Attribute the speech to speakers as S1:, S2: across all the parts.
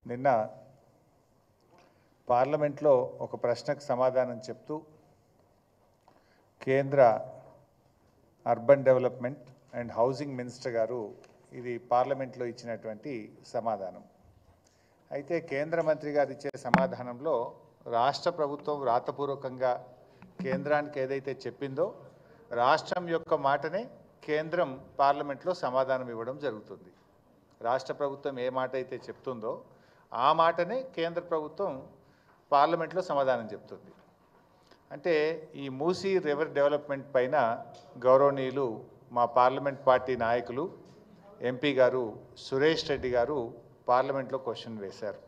S1: నిన్న పార్లమెంట్లో ఒక ప్రశ్నకు సమాధానం చెప్తూ కేంద్ర urban development and housing minister గారు ఇది పార్లమెంట్లో ఇచ్చినటువంటి సమాధానం. అయితే కేంద్ర మంత్రి గారు ఇచ్చే సమాధానంలో రాష్ట్ర ప్రభుత్వం రాతపూర్వకంగా కేంద్రానికి ఏదైతే చెప్పిందో రాష్ట్రం యొక్క మాటనే కేంద్రం పార్లమెంట్లో సమాధానం ఇవ్వడం జరుగుతుంది. రాష్ట్ర ప్రభుత్వం ఏ మాట అయితే చెప్తుందో ఆ మాటనే కేంద్ర ప్రభుత్వం పార్లమెంట్లో సమాధానం చెప్తుంది. అంటే ఈ మూసీ రివర్ డెవలప్మెంట్ పైన గౌరవనీయులు మా పార్లమెంట్ పార్టీ నాయకులు ఎంపీ గారు సురేష్ రెడ్డి గారు పార్లమెంట్లో క్వశ్చన్ వేశారు.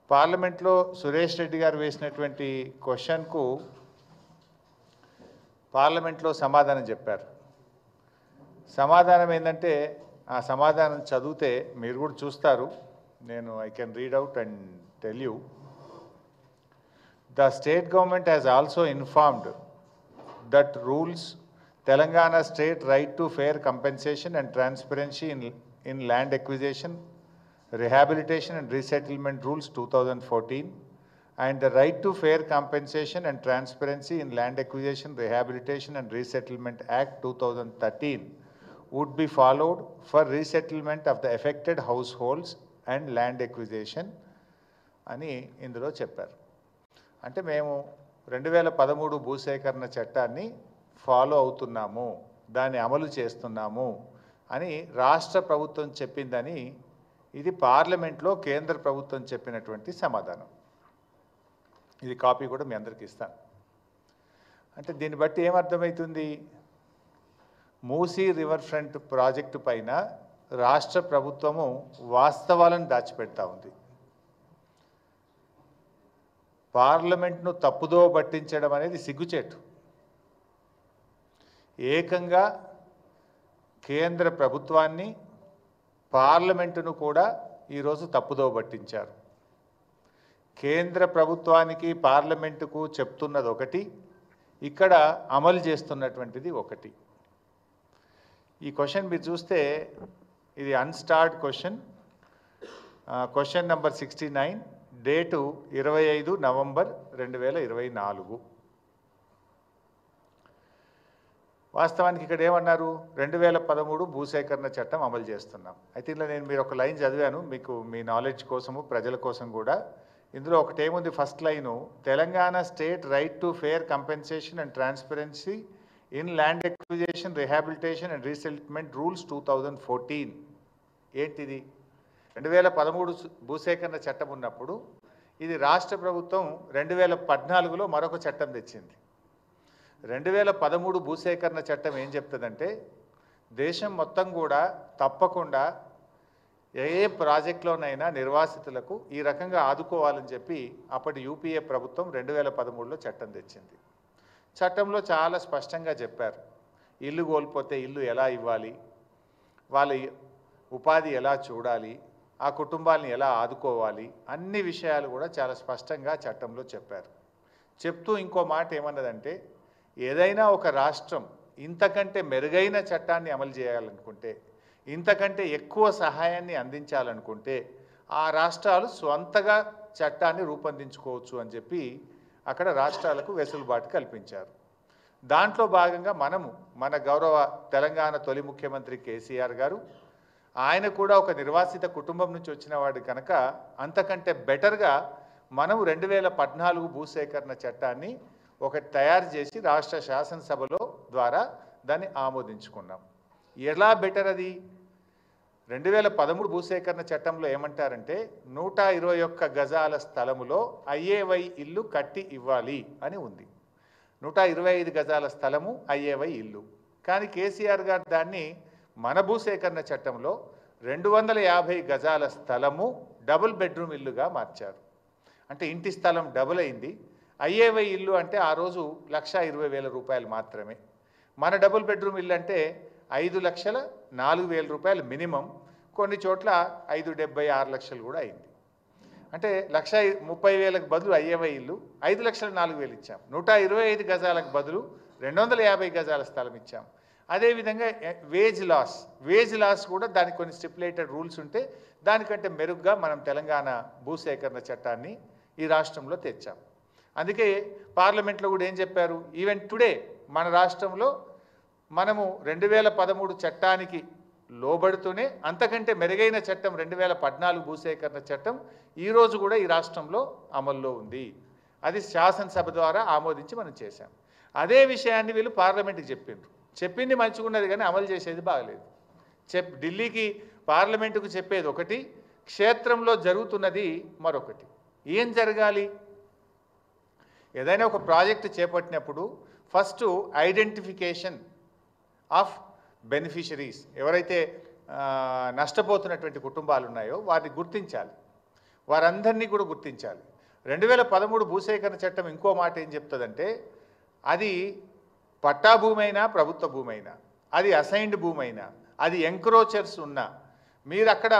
S1: పార్లమెంట్లో సురేష్ రెడ్డి గారు వేసినటువంటి క్వశ్చన్కు పార్లమెంట్లో సమాధానం చెప్పారు. సమాధానం ఏంటంటే ఆ సమాధానం చదివితే మీరు కూడా చూస్తారు. నేను I can read out and tell you. The state government has also informed that rules Telangana state right to fair compensation and transparency in land acquisition, rehabilitation and resettlement rules 2014 and the right to fair compensation and transparency in land acquisition, rehabilitation and resettlement act 2013 would be followed for resettlement of the affected households and land acquisition అని ఇందులో చెప్పారు. అంటే మేము 2013 భూసేకరణ చట్టాన్ని follow అవుతున్నాము, దాన్ని అమలు చేస్తున్నాము అని రాష్ట్ర ప్రభుత్వం చెప్పిందని ఇది పార్లమెంట్లో కేంద్ర ప్రభుత్వం చెప్పినటువంటి సమాధానం. ఇది కాపీ కూడా మీ అందరికీ ఇస్తాను. అంటే దీన్ని బట్టి ఏమర్థమవుతుంది? మూసీ రివర్ ఫ్రంట్ ప్రాజెక్టు పైన రాష్ట్ర ప్రభుత్వము వాస్తవాలను దాచిపెడతా ఉంది. పార్లమెంట్ను తప్పుదో పట్టించడం అనేది సిగ్గుచేటు. ఏకంగా కేంద్ర ప్రభుత్వాన్ని పార్లమెంటును కూడా ఈరోజు తప్పుదో పట్టించారు. కేంద్ర ప్రభుత్వానికి పార్లమెంటుకు చెప్తున్నది ఒకటి, ఇక్కడ అమలు చేస్తున్నటువంటిది ఒకటి. ఈ క్వశ్చన్ మీరు చూస్తే ఇది unstarred question, question number 69, date 25 November 2024. వాస్తవానికి ఇక్కడ ఏమన్నారు? 2013 భూసేకరణ చట్టం అమలు చేస్తున్నాం. అయితే ఇలా నేను మీరు ఒక లైన్ చదివాను మీకు మీ నాలెడ్జ్ కోసము ప్రజల కోసం కూడా. ఇందులో ఒకటి ఏముంది? First line, Telangana state right to fair compensation and transparency in land acquisition, rehabilitation and resettlement rules 2014. ఏంటిది? 2013 భూసేకరణ చట్టం ఉన్నప్పుడు ఇది రాష్ట్ర ప్రభుత్వం 2014లో మరొక చట్టం తెచ్చింది. 2013 భూసేకరణ చట్టం ఏం చెప్తుందంటే దేశం మొత్తం కూడా తప్పకుండా ఏ ప్రాజెక్టులోనైనా నిర్వాసితులకు ఈ రకంగా ఆదుకోవాలని చెప్పి అప్పటి యూపీఏ ప్రభుత్వం 2013లో చట్టం తెచ్చింది. చట్టంలో చాలా స్పష్టంగా చెప్పారు ఇల్లు కోల్పోతే ఇల్లు ఎలా ఇవ్వాలి, వాళ్ళ ఉపాధి ఎలా చూడాలి, ఆ కుటుంబాలను ఎలా ఆదుకోవాలి, అన్ని విషయాలు కూడా చాలా స్పష్టంగా చట్టంలో చెప్పారు. చెప్తూ ఇంకో మాట ఏమన్నదంటే ఏదైనా ఒక రాష్ట్రం ఇంతకంటే మెరుగైన చట్టాన్ని అమలు చేయాలనుకుంటే, ఇంతకంటే ఎక్కువ సహాయాన్ని అందించాలనుకుంటే ఆ రాష్ట్రాలు స్వంతగా చట్టాన్ని రూపొందించుకోవచ్చు అని చెప్పి అక్కడ రాష్ట్రాలకు వెసులుబాటు కల్పించారు. దాంట్లో భాగంగా మన గౌరవ తెలంగాణ తొలి ముఖ్యమంత్రి కేసీఆర్ గారు, ఆయన కూడా ఒక నిర్వాసిత కుటుంబం నుంచి వచ్చిన వాడు కనుక అంతకంటే బెటర్గా మనం 2014 భూసేకరణ చట్టాన్ని ఒకటి తయారు చేసి రాష్ట్ర శాసనసభలో ద్వారా దాన్ని ఆమోదించుకున్నాం. ఎలా బెటర్ అది? 2013 భూసేకరణ చట్టంలో ఏమంటారంటే 121 గజాల స్థలములో ఐఏవై ఇల్లు కట్టి ఇవ్వాలి అని ఉంది. 125 గజాల స్థలము ఐఏవై ఇల్లు. కానీ కేసీఆర్ గారు దాన్ని మన భూసేకరణ చట్టంలో 250 గజాల స్థలము డబుల్ బెడ్రూమ్ ఇల్లుగా మార్చారు. అంటే ఇంటి స్థలం డబుల్ అయింది. ఐఏవై ఇల్లు అంటే ఆ రోజు 1,20,000 రూపాయలు మాత్రమే. మన డబుల్ బెడ్రూమ్ ఇల్లు అంటే 5,04,000 రూపాయలు మినిమం, కొన్ని చోట్ల 5,76 లక్షలు కూడా అయింది. అంటే 1,30,000కు బదులు ఐఏవై ఇల్లు 5,04,000 ఇచ్చాం. 125 గజాలకు బదులు 250 గజాల స్థలం ఇచ్చాం. అదేవిధంగా వేజ్ లాస్ కూడా దానికి కొన్ని స్టిపులేటెడ్ రూల్స్ ఉంటే దానికంటే మెరుగ్గా మనం తెలంగాణ భూసేకరణ చట్టాన్ని ఈ రాష్ట్రంలో తెచ్చాం. అందుకే పార్లమెంట్లో కూడా ఏం చెప్పారు, ఈవెన్ టుడే మన రాష్ట్రంలో మనము 2013 చట్టానికి లోబడుతూనే అంతకంటే మెరుగైన చట్టం 2014 భూసేకరణ చట్టం ఈరోజు కూడా ఈ రాష్ట్రంలో అమల్లో ఉంది. అది శాసనసభ ద్వారా ఆమోదించి మనం చేశాం. అదే విషయాన్ని వీళ్ళు పార్లమెంట్కి చెప్పింది మంచిగున్నది కానీ అమలు చేసేది బాగలేదు. ఢిల్లీకి పార్లమెంటుకు చెప్పేది ఒకటి, క్షేత్రంలో జరుగుతున్నది మరొకటి. ఏం జరగాలి? ఏదైనా ఒక ప్రాజెక్టు చేపట్టినప్పుడు ఫస్ట్ ఐడెంటిఫికేషన్ ఆఫ్ బెనిఫిషరీస్, ఎవరైతే నష్టపోతున్నటువంటి కుటుంబాలు ఉన్నాయో వారిని గుర్తించాలి, వారందరినీ కూడా గుర్తించాలి. 2013 భూసేకరణ చట్టం ఇంకో మాట ఏం చెప్తుందంటే, అది పట్టా భూమి అయినా ప్రభుత్వ భూమి అయినా, అది అసైన్డ్ భూమి అయినా, అది ఎంక్రోచర్స్ ఉన్నా, మీరు అక్కడ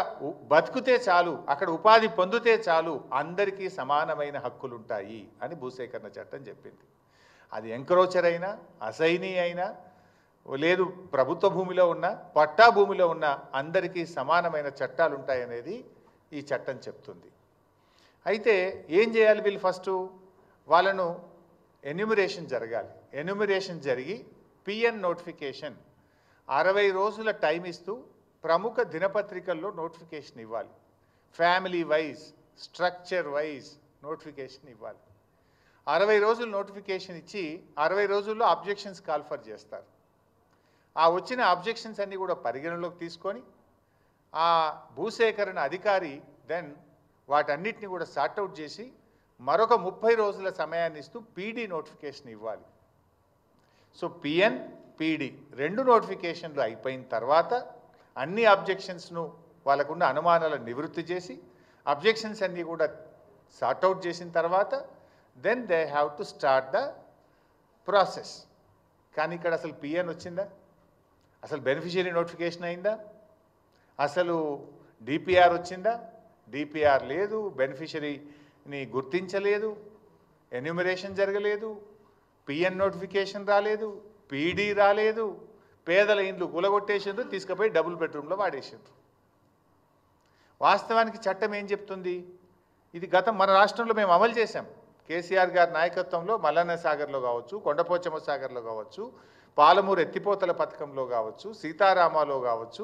S1: బతుకుతే చాలు, అక్కడ ఉపాధి పొందితే చాలు, అందరికీ సమానమైన హక్కులు ఉంటాయి అని భూసేకరణ చట్టం చెప్పింది. అది ఎంక్రోచర్ అయినా, అసైనీ అయినా, లేదు ప్రభుత్వ భూమిలో ఉన్న, పట్టా భూమిలో ఉన్న అందరికీ సమానమైన చట్టాలు ఉంటాయనేది ఈ చట్టం చెప్తుంది. అయితే ఏం చేయాలి వీళ్ళు? ఫస్ట్ వాళ్ళను ఎన్యూమరేషన్ జరగాలి. ఎన్యూమరేషన్ జరిగి పిఎన్ నోటిఫికేషన్ 60 రోజుల టైం ఇస్తూ ప్రముఖ దినపత్రికల్లో నోటిఫికేషన్ ఇవ్వాలి. Family wise, structure wise notification ఇవ్వాలి. 60 రోజులు నోటిఫికేషన్ ఇచ్చి 60 రోజుల్లో అబ్జెక్షన్స్ కాల్ఫర్ చేస్తారు. ఆ వచ్చిన అబ్జెక్షన్స్ అన్నీ కూడా పరిగణలోకి తీసుకొని ఆ భూసేకరణ అధికారి దెన్ వాటన్నిటిని కూడా సార్ట్అవుట్ చేసి మరొక 30 రోజుల సమయాన్ని ఇస్తూ పీడీ నోటిఫికేషన్ ఇవ్వాలి. సో పిఎన్, పీడీ 2 నోటిఫికేషన్లు అయిపోయిన తర్వాత అన్ని అబ్జెక్షన్స్ను వాళ్ళకున్న అనుమానాలను నివృత్తి చేసి అబ్జెక్షన్స్ అన్నీ కూడా సార్ట్అవుట్ చేసిన తర్వాత then they have to start the process. కానీ ఇక్కడ అసలు పిఎన్ వచ్చిందా? అసలు బెనిఫిషియరీ నోటిఫికేషన్ అయిందా? అసలు డిపిఆర్ వచ్చిందా? డిపిఆర్ లేదు, బెనిఫిషరీని గుర్తించలేదు, ఎన్యూమరేషన్ జరగలేదు, పిఎన్ నోటిఫికేషన్ రాలేదు, పీడీ రాలేదు, పేదల ఇండ్లు కూలగొట్టేసిండ్రు, తీసుకుపోయి డబుల్ బెడ్రూమ్లో వాడేసిండ్రు. వాస్తవానికి చట్టం ఏం చెప్తుంది? ఇది మన రాష్ట్రంలో మేము అమలు చేశాం. కేసీఆర్ గారి నాయకత్వంలో మల్లన్న సాగర్లో కావచ్చు, కొండపోచమ్మ సాగర్లో కావచ్చు, పాలమూరు ఎత్తిపోతల పథకంలో కావచ్చు, సీతారామాలో కావచ్చు,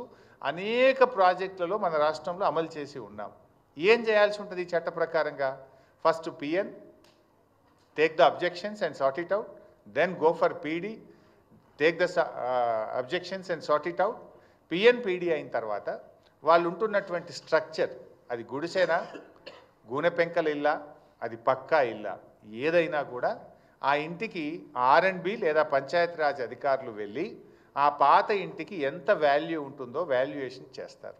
S1: అనేక ప్రాజెక్టులలో మన రాష్ట్రంలో అమలు చేసి ఉన్నాం. ఏం చేయాల్సి ఉంటుంది ఈ చట్ట ప్రకారంగా? First PN, take the objections and sort it out, then go for PD, take the objections and sort it out. PN, PD అయిన తర్వాత వాళ్ళు ఉంటున్నటువంటి స్ట్రక్చర్, అది గుడిసెనా, గూనె పెంకల ఇల్లా, అది పక్కా ఇల్లా, ఏదైనా కూడా ఆ ఇంటికి R&B లేదా పంచాయతీరాజ్ అధికారులు వెళ్ళి ఆ పాత ఇంటికి ఎంత వాల్యూ ఉంటుందో వాల్యుయేషన్ చేస్తారు.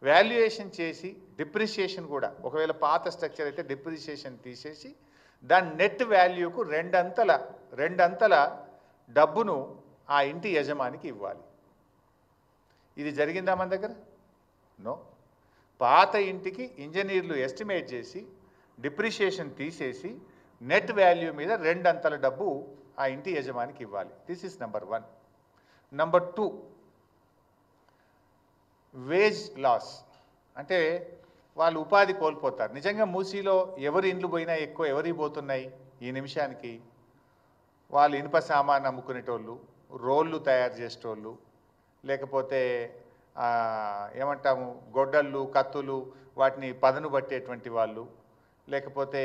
S1: వాల్యుయేషన్ చేసి డిప్రిషియేషన్ కూడా, ఒకవేళ పాత స్ట్రక్చర్ అయితే డిప్రిషియేషన్ తీసేసి దాని నెట్ వాల్యూకు రెండంతల డబ్బును ఆ ఇంటి యజమానికి ఇవ్వాలి. ఇది జరిగిందా మన దగ్గర? నో. పాత ఇంటికి ఇంజనీర్లు ఎస్టిమేట్ చేసి డిప్రిషియేషన్ తీసేసి నెట్ వాల్యూ మీద రెండంతల డబ్బు ఆ ఇంటి యజమానికి ఇవ్వాలి. This is number 1. Number 2, wage loss. అంటే వాళ్ళు ఉపాధి కోల్పోతారు. నిజంగా మూసీలో ఎవరి ఇండ్లు పోయినా ఎక్కువ ఎవరికి పోతున్నాయి ఈ నిమిషానికి? వాళ్ళు ఇనుప సామాన్ అమ్ముకునేటోళ్ళు, రోళ్ళు తయారు చేసేటోళ్ళు, లేకపోతే ఏమంటాము గొడ్డళ్ళు, కత్తులు, వాటిని పదను పట్టేటువంటి వాళ్ళు, లేకపోతే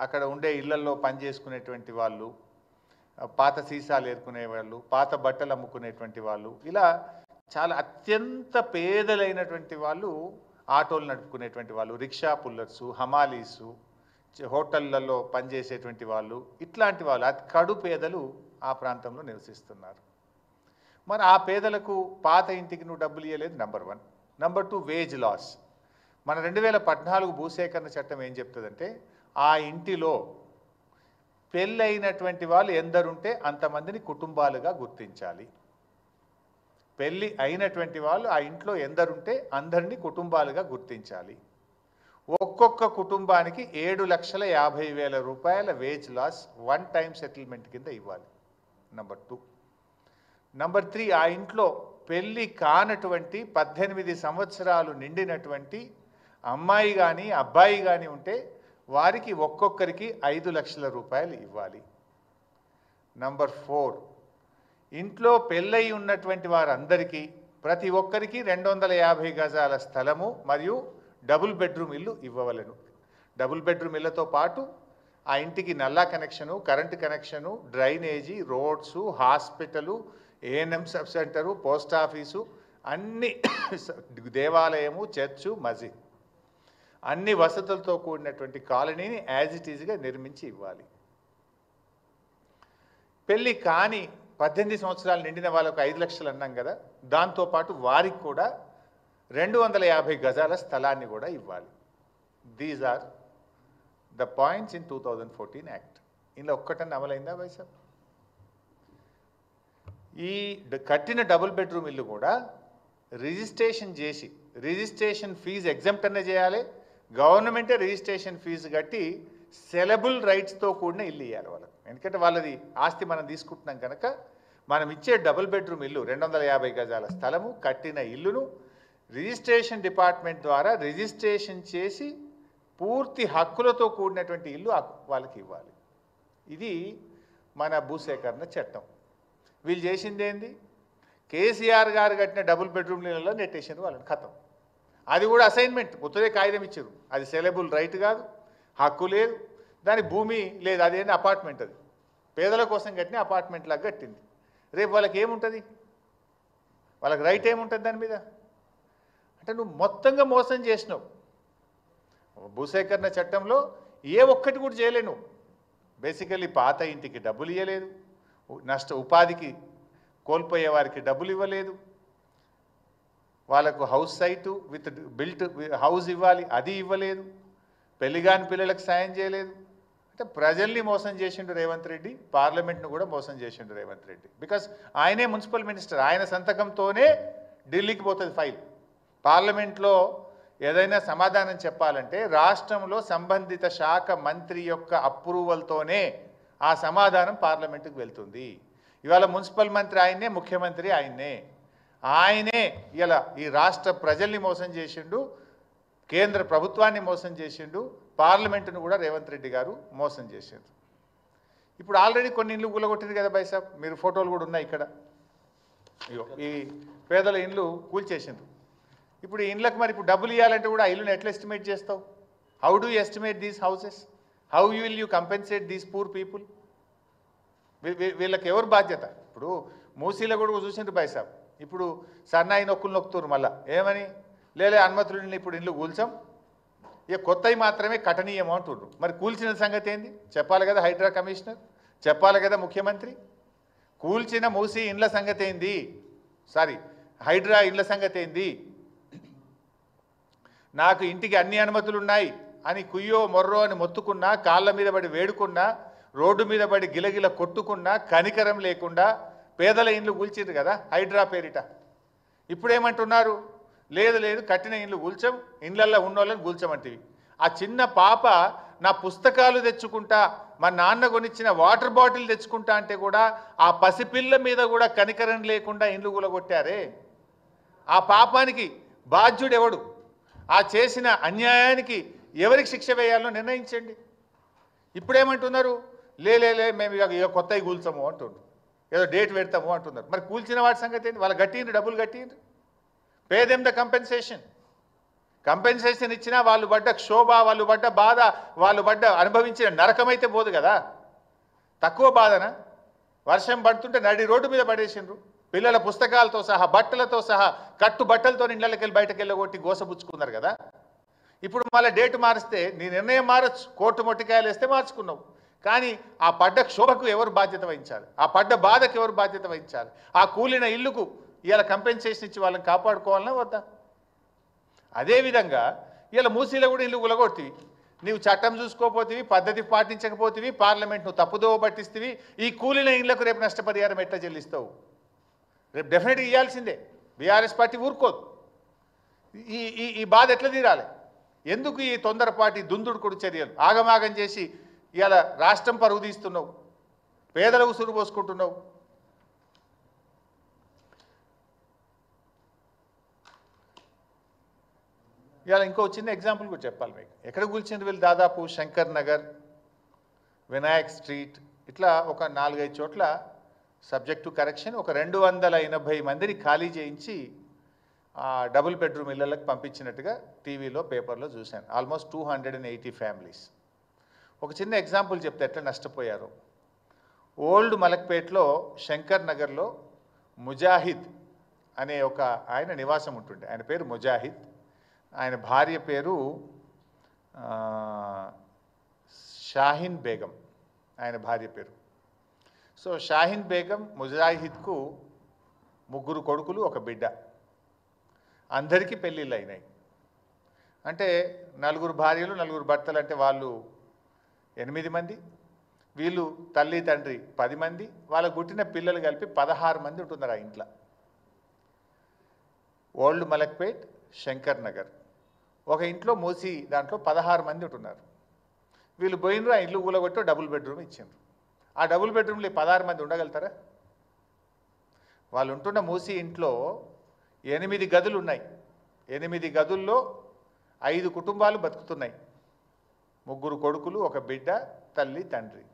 S1: అక్కడ ఉండే ఇళ్లల్లో పనిచేసుకునేటువంటి వాళ్ళు, పాత సీసాలు ఏరుకునే వాళ్ళు, పాత బట్టలు అమ్ముకునేటువంటి వాళ్ళు, ఇలా చాలా అత్యంత పేదలైనటువంటి వాళ్ళు, ఆటోలు నడుపుకునేటువంటి వాళ్ళు, రిక్షా పుల్లర్సు, హమాలీసు, హోటళ్లలో పనిచేసేటువంటి వాళ్ళు, ఇట్లాంటి వాళ్ళు అతి కడు పేదలు ఆ ప్రాంతంలో నివసిస్తున్నారు. మరి ఆ పేదలకు పాత ఇంటికి నువ్వు డబ్బులు ఇవ్వలేదు, నెంబర్ 1. Number 2, wage loss. మన 2014 భూసేకరణ చట్టం ఏం చెప్తుందంటే, ఆ ఇంటిలో పెళ్ళైనటువంటి వాళ్ళు ఎందరుంటే అంతమందిని కుటుంబాలుగా గుర్తించాలి. పెళ్ళి అయినటువంటి వాళ్ళు ఆ ఇంట్లో ఎందరుంటే అందరినీ కుటుంబాలుగా గుర్తించాలి. ఒక్కొక్క కుటుంబానికి 7,50,000 రూపాయల వేజ్ లాస్ 1 టైం సెటిల్మెంట్ కింద ఇవ్వాలి. నెంబర్ 2. నంబర్ 3, ఆ ఇంట్లో పెళ్ళి కానటువంటి 18 సంవత్సరాలు నిండినటువంటి అమ్మాయి కానీ అబ్బాయి కానీ ఉంటే వారికి ఒక్కొక్కరికి 5 లక్షల రూపాయలు ఇవ్వాలి. నంబర్ 4, ఇంట్లో పెళ్ళై ఉన్నటువంటి వారందరికీ ప్రతి ఒక్కరికి 250 గజాల స్థలము మరియు డబుల్ బెడ్రూమ్ ఇల్లు ఇవ్వవలెను. డబుల్ బెడ్రూమ్ ఇళ్లతో పాటు ఆ ఇంటికి నల్లా connection, current connection, drainage, roads, hospital, ANM sub centre, post office, అన్ని దేవాలయము, చర్చు, మసీద్, అన్ని వసతులతో కూడినటువంటి కాలనీని యాజ్ ఇట్ ఈజ్గా నిర్మించి ఇవ్వాలి. పెళ్ళి కాని 18 సంవత్సరాలు నిండిన వాళ్ళకు 5 లక్షలు అన్నాం కదా, దాంతోపాటు వారికి కూడా 250 గజాల స్థలాన్ని కూడా ఇవ్వాలి. These are the points in 2014 act. ఇందులో ఒక్కటన్నా అమలైందా వైసాబ్? ఈ కట్టిన డబుల్ బెడ్రూమ్ ఇల్లు కూడా రిజిస్ట్రేషన్ చేసి రిజిస్ట్రేషన్ ఫీజు ఎగ్జామ్ట్ అనే చేయాలి. గవర్నమెంటే రిజిస్ట్రేషన్ ఫీజు కట్టి సెలబుల్ రైట్స్తో కూడిన ఇల్లు ఇవ్వాలి వాళ్ళకి. ఎందుకంటే వాళ్ళది ఆస్తి మనం తీసుకుంటున్నాం కనుక మనం ఇచ్చే డబుల్ బెడ్రూమ్ ఇల్లు 250 గజాల స్థలము కట్టిన ఇల్లును రిజిస్ట్రేషన్ డిపార్ట్మెంట్ ద్వారా రిజిస్ట్రేషన్ చేసి పూర్తి హక్కులతో కూడినటువంటి ఇల్లు వాళ్ళకి ఇవ్వాలి. ఇది మన భూసేకరణ చట్టం. వీళ్ళు చేసింది ఏంది? కేసీఆర్ గారు కట్టిన డబుల్ బెడ్రూమ్ ఇళ్ళలో నెట్టేసారు వాళ్ళని, ఖతం. అది కూడా అసైన్మెంట్, ముత్తరే కాగితం ఇచ్చారు. అది సెలబుల్ రైట్ కాదు, హక్కు లేదు, దాని భూమి లేదు, అదేంటి అపార్ట్మెంట్. అది పేదల కోసం కట్టిన అపార్ట్మెంట్ లాగా కట్టింది. రేపు వాళ్ళకి ఏముంటుంది? వాళ్ళకి రైట్ ఏముంటుంది దాని మీద? అంటే నువ్వు మొత్తంగా మోసం చేసినావు. భూసేకరణ చట్టంలో ఏ ఒక్కటి కూడా చేయలేను. బేసికల్లీ పాత ఇంటికి డబ్బులు ఇవ్వలేదు, ఉపాధికి కోల్పోయే వారికి డబ్బులు ఇవ్వలేదు, వాళ్ళకు house site with built house ఇవ్వాలి, అది ఇవ్వలేదు, పెళ్లిగాని పిల్లలకు సాయం చేయలేదు. అంటే ప్రజల్ని మోసం చేసిండు రేవంత్ రెడ్డి, పార్లమెంట్ను కూడా మోసం చేసిండు రేవంత్ రెడ్డి. బికాస్ ఆయనే మున్సిపల్ మినిస్టర్, ఆయన సంతకంతోనే ఢిల్లీకి పోతుంది ఫైల్. పార్లమెంట్లో ఏదైనా సమాధానం చెప్పాలంటే రాష్ట్రంలో సంబంధిత శాఖ మంత్రి యొక్క అప్రూవల్తోనే ఆ సమాధానం పార్లమెంటుకు వెళ్తుంది. ఇవాళ మున్సిపల్ మంత్రి ఆయన్నే, ముఖ్యమంత్రి ఆయనే ఇలా ఈ రాష్ట్ర ప్రజల్ని మోసం చేసిండు, కేంద్ర ప్రభుత్వాన్ని మోసం చేసిండు, పార్లమెంటును కూడా రేవంత్ రెడ్డి గారు మోసం చేసిండు. ఇప్పుడు ఆల్రెడీ కొన్ని ఇండ్లు కూలగొట్టింది కదా బైసాబ్, మీరు ఫోటోలు కూడా ఉన్నాయి ఇక్కడ. ఈ పేదల ఇండ్లు కూల్చేసిండ్రు. ఇప్పుడు ఈ ఇండ్లకు మరి ఇప్పుడు డబ్బులు ఇవ్వాలంటే కూడా ఆ ఇల్లుని ఎట్లా ఎస్టిమేట్ చేస్తావు? How do you estimate these houses? How will you compensate these poor people? వీళ్ళకి ఎవరు బాధ్యత? ఇప్పుడు మూసీలో కూడా చూసిండ్రు బైసాబ్, ఇప్పుడు సన్నాయి నొక్కులు నొక్కుతున్నారు మళ్ళా. ఏమని? లేలే అనుమతులు ఇప్పుడు ఇండ్లు కూల్చాం, ఇక కొత్తవి మాత్రమే కఠనీయం అంటున్నారు. మరి కూల్చిన సంగతి ఏంది చెప్పాలి కదా హైడ్రా కమిషనర్, చెప్పాలి కదా ముఖ్యమంత్రి. కూల్చిన మూసీ ఇండ్ల సంగతి ఏంది, హైడ్రా ఇండ్ల సంగతి ఏంది? నాకు ఇంటికి అన్ని అనుమతులు ఉన్నాయి అని కుయ్యో మొర్రో అని మొత్తుకున్నా, కాళ్ళ మీద పడి వేడుకున్నా, రోడ్డు మీద పడి గిలగిల కొట్టుకున్నా కనికరం లేకుండా పేదల ఇండ్లు కూల్చిండ్రు కదా హైడ్రా పేరిట. ఇప్పుడేమంటున్నారు? లేదు కట్టిన ఇండ్లు కూల్చం, ఇండ్లల్లో ఉన్నోళ్ళని కూల్చమంటివి. ఆ చిన్న పాప నా పుస్తకాలు తెచ్చుకుంటా, మా నాన్న కొనిచ్చిన వాటర్ బాటిల్ తెచ్చుకుంటా అంటే కూడా ఆ పసిపిల్ల మీద కూడా కనికరం లేకుండా ఇండ్లు కూలగొట్టారే. ఆ పాపానికి బాధ్యుడెవడు? ఆ చేసిన అన్యాయానికి ఎవరికి శిక్ష వేయాలో నిర్ణయించండి. ఇప్పుడేమంటున్నారు? లే మేము ఇక కొత్తవి కూల్చము అంటున్నారు, ఏదో డేట్ పెడతాము అంటున్నారు. మరి కూల్చిన వాటి సంగతి ఏంటి? వాళ్ళు కట్టిండ్రు, డబ్బులు కట్టిండ్రు, పే దెమ్ ద కంపెన్సేషన్ ఇచ్చినా వాళ్ళు పడ్డ క్షోభ, వాళ్ళు పడ్డ బాధ, వాళ్ళు అనుభవించిన నరకమైతే పోదు కదా. తక్కువ బాధన? వర్షం పడుతుంటే నడి రోడ్డు మీద పడేసిండ్రు, పిల్లల పుస్తకాలతో సహా బట్టలతో సహా కట్టు బట్టలతో ఇళ్ళకి వెళ్ళి బయటకు వెళ్ళగొట్టి గోసపుచ్చుకున్నారు కదా. ఇప్పుడు మళ్ళీ డేటు మారిస్తే నీ నిర్ణయం మారచ్చు, కోర్టు మొట్టికాయలు వేస్తే మార్చుకున్నావు. కానీ ఆ పడ్డ క్షోభకు ఎవరు బాధ్యత వహించాలి? ఆ పడ్డ బాధకు ఎవరు బాధ్యత వహించాలి? ఆ కూలిన ఇల్లుకు ఇలా కంపెన్సేషన్ ఇచ్చి వాళ్ళని కాపాడుకోవాలన్నా వద్దా? అదేవిధంగా ఇలా మూసీలో కూడా ఇల్లు కూలగొట్టివి, నీవు చట్టం చూసుకోపోతివి, పద్ధతి పాటించకపోతివి, పార్లమెంట్ నువ్వు తప్పుదోవ పట్టిస్తేవి. ఈ కూలిన ఇళ్లకు రేపు నష్టపరిహారం ఎట్లా చెల్లిస్తావు? రేపు డెఫినెట్గా ఇవ్వాల్సిందే. బీఆర్ఎస్ పార్టీ ఊరుకోదు. ఈ బాధ ఎట్లా తీరాలి? ఎందుకు ఈ తొందరపాటి దుందుడుకుడు చర్యలు? ఆగమాగం చేసి ఇలా రాష్ట్రం పరుగు తీస్తున్నావు, పేదల ఉసురు పోసుకుంటున్నావు. ఇవాళ ఇంకో చిన్న ఎగ్జాంపుల్ కూడా చెప్పాలి మీకు. ఎక్కడ కూల్చిండ్రు వీళ్ళు? దాదాపు శంకర్ నగర్, వినాయక్ స్ట్రీట్, ఇట్లా ఒక 4-5 చోట్ల సబ్జెక్ట్ టు కరెక్షన్ ఒక 280 మందిని ఖాళీ చేయించి డబుల్ బెడ్రూమ్ ఇళ్లకు పంపించినట్టుగా టీవీలో పేపర్లో చూశాను. Almost 280 families. ఒక చిన్న ఎగ్జాంపుల్ చెప్తే ఎట్లా నష్టపోయారు. ఓల్డ్ మలక్పేట్లో శంకర్ నగర్లో ముజాహిద్ అనే ఒక ఆయన నివాసం ఉంటుండే. ఆయన పేరు ముజాహిద్, ఆయన భార్య పేరు షాహీన్ బేగం, ఆయన భార్య పేరు. సో షాహీన్ బేగం ముజాహిద్కు 3 కొడుకులు, 1 బిడ్డ. అందరికీ పెళ్ళిళ్ళు అయినాయి. అంటే 4 భార్యలు, 4 భర్తలు, అంటే వాళ్ళు 8 మంది, వీళ్ళు తల్లి తండ్రి 10 మంది, వాళ్ళకు పుట్టిన పిల్లలు కలిపి 16 మంది ఉంటున్నారు ఆ ఇంట్లో. ఓల్డ్ మలక్పేట్, శంకర్ నగర్, ఒక ఇంట్లో మూసి దాంట్లో 16 మంది ఉంటున్నారు. వీళ్ళు పోయినరు, ఆ ఇల్లు కూలగొట్టి డబుల్ బెడ్రూమ్ ఇచ్చిండ్రు. ఆ డబుల్ బెడ్రూమ్లో 16 మంది ఉండగలుగుతారా? వాళ్ళు ఉంటున్న మూసి ఇంట్లో 8 గదులు ఉన్నాయి. 8 గదుల్లో 5 కుటుంబాలు బతుకుతున్నాయి. 3 కొడుకులు, 1 బిడ్డ, తల్లి తండ్రి.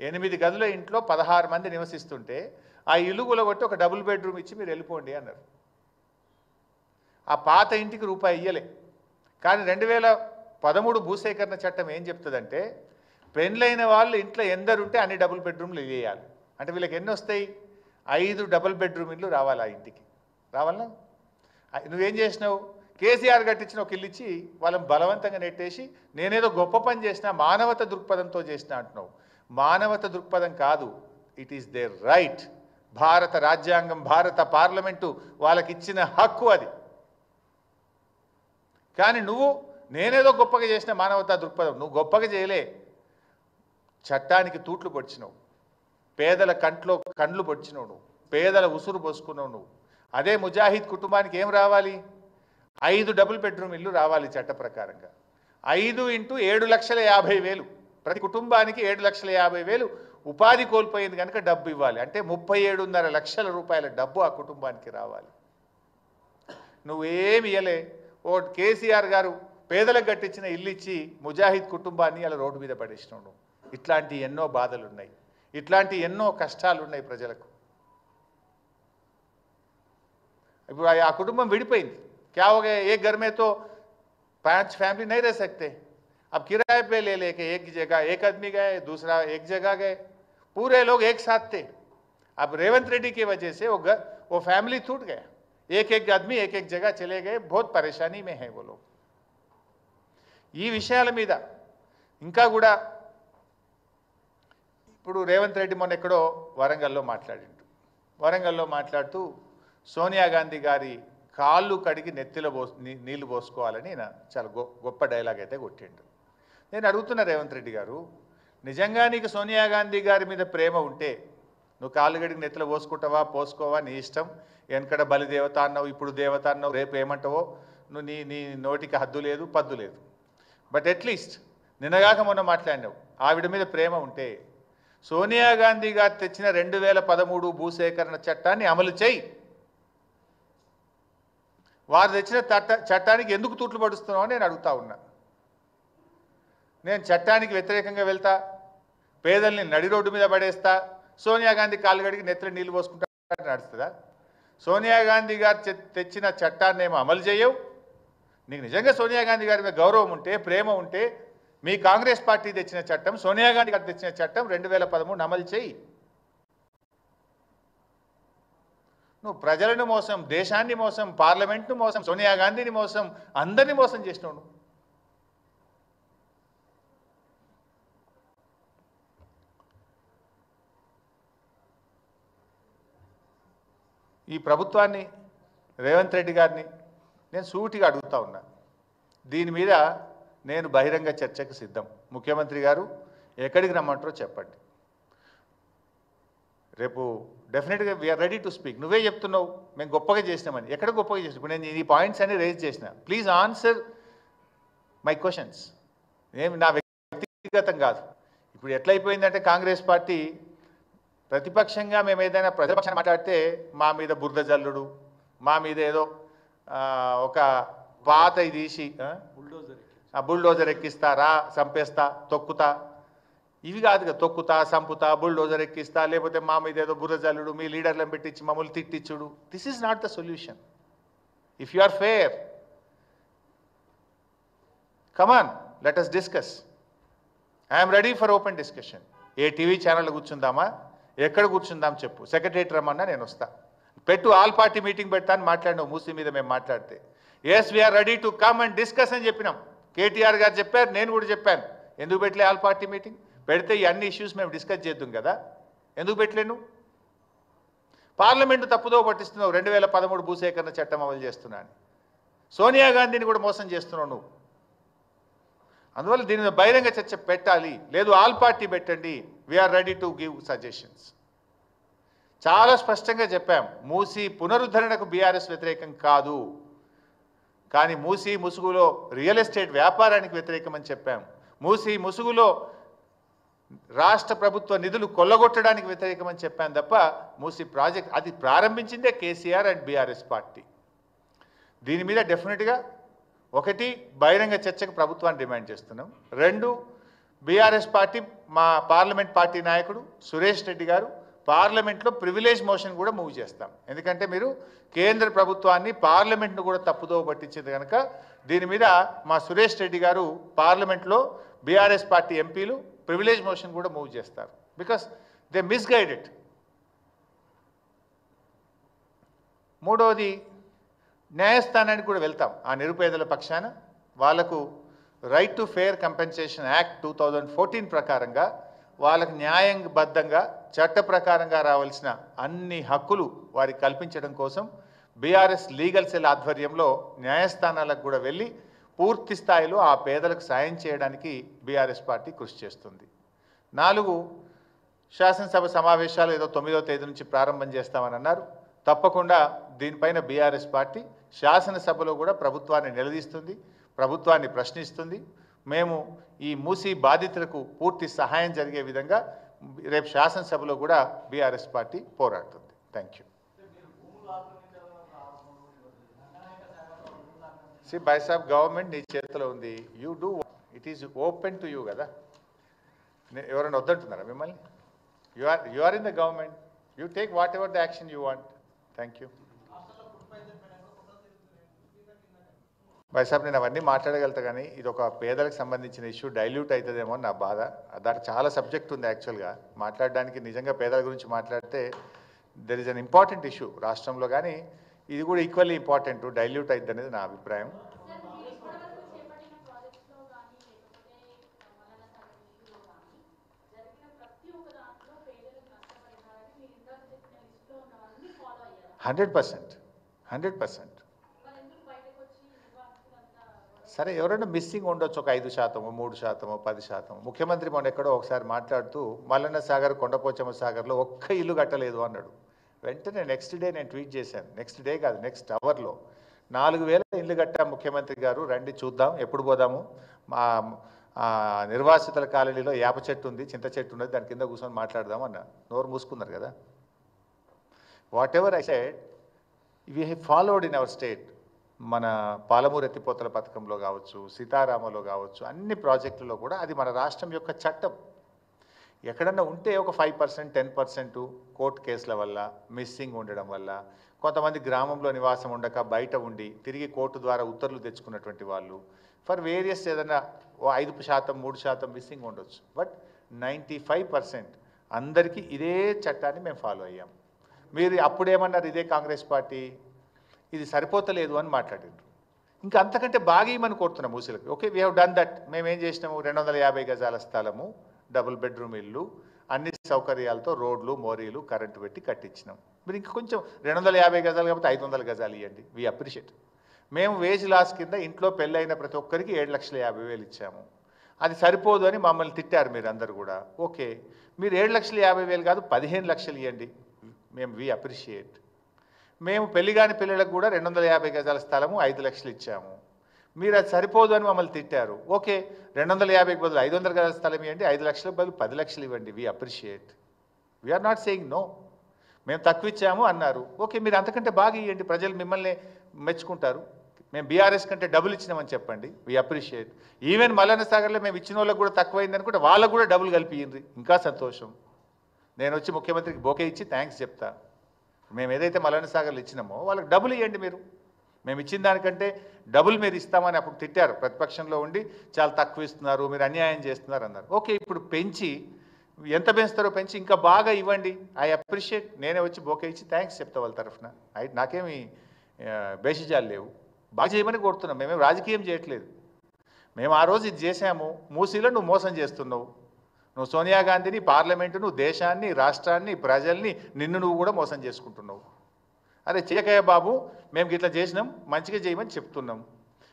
S1: 8 గదుల ఇంట్లో 16 మంది నివసిస్తుంటే ఆ ఇల్లు కూలగొట్టి ఒక డబుల్ బెడ్రూమ్ ఇచ్చి మీరు వెళ్ళిపోండి అన్నారు. ఆ పాత ఇంటికి రూపాయి ఇయ్యలే. కానీ 2013 భూసేకరణ చట్టం ఏం చెప్తుందంటే, పెళ్ళైన వాళ్ళు ఇంట్లో ఎందరుంటే అన్ని డబుల్ బెడ్రూమ్లు వేయాలి. అంటే వీళ్ళకి ఎన్ని వస్తాయి? 5 డబుల్ బెడ్రూమ్ ఇల్లు రావాలి ఆ ఇంటికి. రావాలా? నువ్వేం చేసినావు? కేసీఆర్ కట్టించిన ఒక ఇల్లు ఇచ్చి వాళ్ళని బలవంతంగా నెట్టేసి నేనేదో గొప్ప పని చేసినా, మానవత దృక్పథంతో చేసినా అంటున్నావు. మానవత దృక్పథం కాదు, ఇట్ ఈస్ దేర్ రైట్. భారత రాజ్యాంగం, భారత పార్లమెంటు వాళ్ళకి ఇచ్చిన హక్కు అది. కానీ నువ్వు నేనేదో గొప్పగా చేసిన మానవతా దృక్పథం, నువ్వు గొప్పగా చేయలే. చట్టానికి తూట్లు పొడిచినావు, పేదల కండ్లు పొడిచినావు నువ్వు, పేదల ఉసురు పోసుకున్నావు నువ్వు. అదే ముజాహిద్ కుటుంబానికి ఏం రావాలి? 5 డబుల్ బెడ్రూమ్ ఇల్లు రావాలి చట్ట ప్రకారంగా. 5 × 7,50,000, ప్రతి కుటుంబానికి 7,50,000 ఉపాధి కోల్పోయింది కనుక డబ్బు ఇవ్వాలి. అంటే 37.5 లక్షల రూపాయల డబ్బు ఆ కుటుంబానికి రావాలి. నువ్వేమి ఇయ్యలే. ఓ కేసీఆర్ గారు పేదలకు కట్టించిన ఇల్లు ఇచ్చి ముజాహిద్ కుటుంబాన్ని అలా రోడ్డు మీద పడేసినాడు. ఇట్లాంటి ఎన్నో బాధలు ఉన్నాయి, ఇట్లాంటి ఎన్నో కష్టాలు ఉన్నాయి ప్రజలకు. ఇప్పుడు ఆ కుటుంబం విడిపోయింది. क्या हो गया? एक घर में तो 5 फैमिली नहीं रह सकते. अब किराए पे ले लेके एक जगह एक आदमी गए, दूसरा एक जगह गए, पूरे लोग एक साथ थे. अब रेवंत रेड्डी की वजह से वो फैमिली टूट गया. एक आदमी एक जगह चले गए. बहुत परेशानी में है वो लोग. ఈ విషయాల మీద ఇంకా కూడా ఇప్పుడు రేవంత్ రెడ్డి మొన్న ఎక్కడో వరంగల్లో మాట్లాడిండు. వరంగల్లో మాట్లాడుతూ సోనియా గాంధీ గారి కాళ్ళు కడిగి నెత్తిలో నీళ్లు పోసుకోవాలని చాలా గొప్ప డైలాగ్ అయితే కొట్టిండు. నేను అడుగుతున్నా రేవంత్ రెడ్డి గారు, నిజంగా నీకు సోనియా గాంధీ గారి మీద ప్రేమ ఉంటే నువ్వు కాళ్ళు కడిగి నెత్తిలో పోసుకుంటావా, పోసుకోవా, నీ ఇష్టం. వెనకడ బలి దేవత అన్నావు, ఇప్పుడు దేవత అన్నావు, రేపు ఏమంటావో నువ్వు, నీ నోటికి హద్దు లేదు, పద్దు లేదు. బట్ అట్లీస్ట్ నిన్నగాక మొన్న మాట్లాడినావు. ఆవిడ మీద ప్రేమ ఉంటే సోనియా గాంధీ గారు తెచ్చిన 2013 భూసేకరణ చట్టాన్ని అమలు చేయి. వారు తెచ్చిన చట్టానికి ఎందుకు తూట్లు పడుస్తున్నావు అని నేను అడుగుతా ఉన్నా. నేను చట్టానికి వ్యతిరేకంగా వెళ్తా, పేదల్ని నడి రోడ్డు మీద పడేస్తా, సోనియా గాంధీ కాళ్ళు కడిగి నెత్తిలో నీళ్ళు పోసుకుంటా నడుస్తుందా? సోనియా గాంధీ గారు తెచ్చిన చట్టాన్ని ఏమో అమలు చేయవు. నీకు నిజంగా సోనియా గాంధీ గారి మీద గౌరవం ఉంటే, ప్రేమ ఉంటే, మీ కాంగ్రెస్ పార్టీ తెచ్చిన చట్టం, సోనియా గాంధీ గారు తెచ్చిన చట్టం 2013 అమలు చేయి. నువ్వు ప్రజలను మోసం, దేశాన్ని మోసం, పార్లమెంట్ను మోసం, సోనియా గాంధీని మోసం, అందరినీ మోసం చేసినావు. ఈ ప్రభుత్వాన్ని, రేవంత్ రెడ్డి గారిని నేను సూటిగా అడుగుతా ఉన్నా. దీని మీద నేను బహిరంగ చర్చకు సిద్ధం. ముఖ్యమంత్రి గారు ఎక్కడికి రమ్మంటారో చెప్పండి. రేపు డెఫినెట్గా వీఆర్ రెడీ టు స్పీక్. నువ్వే చెప్తున్నావు మేము గొప్పగా చేసినామని. ఎక్కడ గొప్పగా చేసినా? ఇప్పుడు నేను ఈ పాయింట్స్ అన్ని రేజ్ చేసిన. Please answer my questions. ఏమి నా వ్యక్తిగతం కాదు. ఇప్పుడు ఎట్లయిపోయిందంటే కాంగ్రెస్ పార్టీ ప్రతిపక్షంగా మేము ఏదైనా ప్రతిపక్షాన్ని మాట్లాడితే మా మీద బురద జల్లుడు, మా మీద ఏదో ఒక పాత తీసి బుల్డోజర్ ఎక్కిస్తారా, చంపేస్తా, తొక్కుతా, ఇవి కాదు కదా. తొక్కుతా, సంపుతా, బుల్డోజర్ ఎక్కిస్తా, లేకపోతే మా మీద ఏదో బుర్రజల్లుడు, మీ లీడర్లను పెట్టించి మమ్మల్ని తిట్టించుడు. This is not the solution. If you are fair, come on, let us discuss. I am ready for open discussion. ఏ టీవీ ఛానల్ కూర్చుందామా, ఎక్కడ కూర్చుందాం చెప్పు, సెక్రటరేట్ రమ్మన్నా నేను వస్తా. పెట్టు, ఆల్ పార్టీ మీటింగ్ పెడతాను మాట్లాడినావు మూసీ మీద. మేము మాట్లాడితే yes we're ready to come and discuss అని చెప్పినాం. కేటీఆర్ గారు చెప్పారు, నేను కూడా చెప్పాను. ఎందుకు పెట్టలే ఆల్ పార్టీ మీటింగ్? పెడితే ఈ అన్ని ఇష్యూస్ మేము డిస్కస్ చేద్దాం కదా. ఎందుకు పెట్టలేను? పార్లమెంటు తప్పుదో పట్టిస్తున్నావు. 2013 భూసేకరణ చట్టం అమలు చేస్తున్నాను. సోనియా గాంధీని కూడా మోసం చేస్తున్నావు నువ్వు. అందువల్ల దీని మీద బహిరంగ చర్చ పెట్టాలి. లేదు ఆల్ పార్టీ పెట్టండి, we're ready to give suggestions. చాలా స్పష్టంగా చెప్పాం, మూసీ పునరుద్ధరణకు బీఆర్ఎస్ వ్యతిరేకం కాదు, కానీ మూసీ ముసుగులో రియల్ ఎస్టేట్ వ్యాపారానికి వ్యతిరేకమని చెప్పాం. మూసీ ముసుగులో రాష్ట్ర ప్రభుత్వ నిధులు కొల్లగొట్టడానికి వ్యతిరేకమని చెప్పాను తప్ప మూసీ ప్రాజెక్ట్ అది ప్రారంభించిందే కేసీఆర్ అండ్ బీఆర్ఎస్ పార్టీ. దీని మీద డెఫినెట్గా ఒకటి బహిరంగ చర్చకు ప్రభుత్వాన్ని డిమాండ్ చేస్తున్నాం. రెండు, బీఆర్ఎస్ పార్టీ మా పార్లమెంట్ పార్టీ నాయకుడు సురేష్ రెడ్డి గారు పార్లమెంట్లో ప్రివిలేజ్ మోషన్ కూడా మూవ్ చేస్తాం. ఎందుకంటే మీరు కేంద్ర ప్రభుత్వాన్ని పార్లమెంట్ను కూడా తప్పుదోవ పట్టించింది కనుక దీని మీద మా సురేష్ రెడ్డి గారు పార్లమెంట్లో బీఆర్ఎస్ పార్టీ ఎంపీలు ప్రివిలేజ్ మోషన్ కూడా మూవ్ చేస్తారు. Because they misguided. మూడవది, న్యాయస్థానానికి కూడా వెళ్తాం. ఆ నిరుపేదల పక్షాన వాళ్లకు right to fair compensation act 2014 ప్రకారంగా వాళ్ళకు న్యాయబద్ధంగా చట్ట ప్రకారంగా రావాల్సిన అన్ని హక్కులు వారికి కల్పించడం కోసం బీఆర్ఎస్ లీగల్ సెల్ ఆధ్వర్యంలో న్యాయస్థానాలకు కూడా వెళ్ళి పూర్తి స్థాయిలో ఆ పేదలకు సాయం చేయడానికి బీఆర్ఎస్ పార్టీ కృషి చేస్తుంది. 4, శాసనసభ సమావేశాలు ఏదో 9వ తేదీ నుంచి ప్రారంభం చేస్తామని అన్నారు. తప్పకుండా దీనిపైన బీఆర్ఎస్ పార్టీ శాసనసభలో కూడా ప్రభుత్వాన్ని నిలదీస్తుంది, ప్రభుత్వాన్ని ప్రశ్నిస్తుంది. మేము ఈ మూసీ బాధితులకు పూర్తి సహాయం జరిగే విధంగా రేపు శాసనసభలో కూడా బీఆర్ఎస్ పార్టీ పోరాడుతుంది. Thank you. సి బై సాబ్, గవర్నమెంట్ నీ చేతిలో ఉంది. You do, it is open to you కదా. ఎవరైనా వద్దంటున్నారా మిమ్మల్ని? You are in the government, you take whatever the action you want. Thank you. వైసాబ్, నేను అవన్నీ మాట్లాడగలుగుతా కానీ ఇది ఒక పేదలకు సంబంధించిన ఇష్యూ, డైల్యూట్ అవుతుందేమో నా బాధ. దానికి చాలా సబ్జెక్ట్ ఉంది యాక్చువల్గా మాట్లాడడానికి. నిజంగా పేదల గురించి మాట్లాడితే there is an important issue రాష్ట్రంలో, కానీ ఇది కూడా ఈక్వల్లీ ఇంపార్టెంట్, డైల్యూట్ అవుతుంది అనేది నా అభిప్రాయం. Hundred percent. సరే, ఎవరైనా మిస్సింగ్ ఉండొచ్చు, ఒక 5%, 3%, 10%. ముఖ్యమంత్రి మొన్న ఎక్కడో ఒకసారి మాట్లాడుతూ మల్లన్న సాగర్, కొండపోచమ్మ సాగర్లో ఒక్క ఇల్లు కట్టలేదు అన్నాడు. వెంటనే నెక్స్ట్ డే నేను ట్వీట్ చేశాను. నెక్స్ట్ డే కాదు, నెక్స్ట్ అవర్లో 4000 ఇల్లు కట్టాం ముఖ్యమంత్రి గారు, రండి చూద్దాం, ఎప్పుడు పోదాము. మా నిర్వాసితుల కాలనీలో యాప చెట్టు ఉంది, చింత చెట్టు ఉన్నది, దాని కింద కూర్చొని మాట్లాడదాం అన్న. నోరు మూసుకున్నారు కదా. What ever I said, we have followed in our state. మన పాలమూరు ఎత్తిపోతల పథకంలో కావచ్చు, సీతారామలో కావచ్చు, అన్ని ప్రాజెక్టులలో కూడా అది మన రాష్ట్రం యొక్క చట్టం. ఎక్కడన్నా ఉంటే ఒక 5%, 10% కోర్టు కేసుల వల్ల, మిస్సింగ్ ఉండడం వల్ల, కొంతమంది గ్రామంలో నివాసం ఉండక బయట ఉండి తిరిగి కోర్టు ద్వారా ఉత్తర్వులు తెచ్చుకున్నటువంటి వాళ్ళు, ఫర్ వేరియస్ ఏదైనా 5%, 3% మిస్సింగ్ ఉండొచ్చు. బట్ 95% అందరికీ ఇదే చట్టాన్ని మేము ఫాలో అయ్యాం. మీరు అప్పుడేమన్నారు, ఇదే కాంగ్రెస్ పార్టీ ఇది సరిపోతలేదు అని మాట్లాడారు. ఇంకా అంతకంటే బాగా ఇవ్వమని కోరుతున్నాం మూసీలకు. Okay, we have done that. మేము ఏం చేసినాము, 250 గజాల స్థలము, డబుల్ బెడ్రూమ్ ఇల్లు, అన్ని సౌకర్యాలతో రోడ్లు, మోరీలు, కరెంటు పెట్టి కట్టించినాం. మీరు ఇంకా కొంచెం 250 గజాలు కాబట్టి 500 గజాలు ఇవ్వండి, వీ అప్రిషియేట్. మేము వేజ్ లాస్ కింద ఇంట్లో పెళ్ళైన ప్రతి ఒక్కరికి 7,50,000 ఇచ్చాము. అది సరిపోదు అని మమ్మల్ని తిట్టారు మీరు అందరు కూడా. ఓకే, మీరు 7,50,000 కాదు 15 లక్షలు ఇవ్వండి, మేము వీ అప్రిషియేట్. మేము పెళ్లిగాని పిల్లలకు కూడా 250 గజాల స్థలము 5 లక్షలు ఇచ్చాము. మీరు అది సరిపోదు అని మమ్మల్ని తిట్టారు. ఓకే, 250కి బదులు 500 గజాల స్థలం ఇవ్వండి, 5 లక్షలకు బదులు 10 లక్షలు ఇవ్వండి, we appreciate. We're not saying no. మేము తక్కువ ఇచ్చాము అన్నారు. ఓకే, మీరు అంతకంటే బాగా ఇవ్వండి, ప్రజలు మిమ్మల్ని మెచ్చుకుంటారు. మేము బీఆర్ఎస్ కంటే డబుల్ ఇచ్చినామని చెప్పండి, వీ అప్రిషియేట్. ఈవెన్ మల్లన్న సాగర్లో మేము ఇచ్చిన వాళ్ళకు కూడా తక్కువైంది అనుకుంటే వాళ్ళకు కూడా డబుల్ కలిపియండి, ఇంకా సంతోషం. నేను వచ్చి ముఖ్యమంత్రికి బోకే ఇచ్చి థ్యాంక్స్ చెప్తా. మేము ఏదైతే మల్లన్న సాగర్లు ఇచ్చినామో వాళ్ళకి డబుల్ ఇవ్వండి మీరు. మేము ఇచ్చిన దానికంటే డబుల్ మీరు ఇస్తామని అప్పుడు తిట్టారు, ప్రతిపక్షంలో ఉండి చాలా తక్కువ ఇస్తున్నారు, మీరు అన్యాయం చేస్తున్నారు అన్నారు. ఓకే, ఇప్పుడు పెంచి ఎంత పెంచుతారో పెంచి ఇంకా బాగా ఇవ్వండి, ఐ అప్రిషియేట్. నేనే వచ్చి బోకే ఇచ్చి థ్యాంక్స్ చెప్తా వాళ్ళ తరఫున. నాకేమి బేషిజాలు లేవు, బాగా చేయమని కోరుతున్నాం. మేమేం రాజకీయం చేయట్లేదు. మేము ఆ రోజు ఇది చేసాము, మూసీలో నువ్వు మోసం చేస్తున్నావు, నువ్వు సోనియా గాంధీని, పార్లమెంటును, దేశాన్ని, రాష్ట్రాన్ని, ప్రజల్ని, నిన్ను నువ్వు కూడా మోసం చేసుకుంటున్నావు. అరే చేయకయ్య బాబు, మేము ఇట్లా చేసినాం, మంచిగా చేయమని చెప్తున్నాం.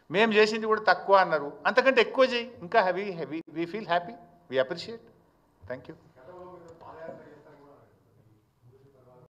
S1: మేము చేసింది కూడా తక్కువ అన్నారు, అంతకంటే ఎక్కువ చేయి, ఇంకా we feel happy, we appreciate. Thank you.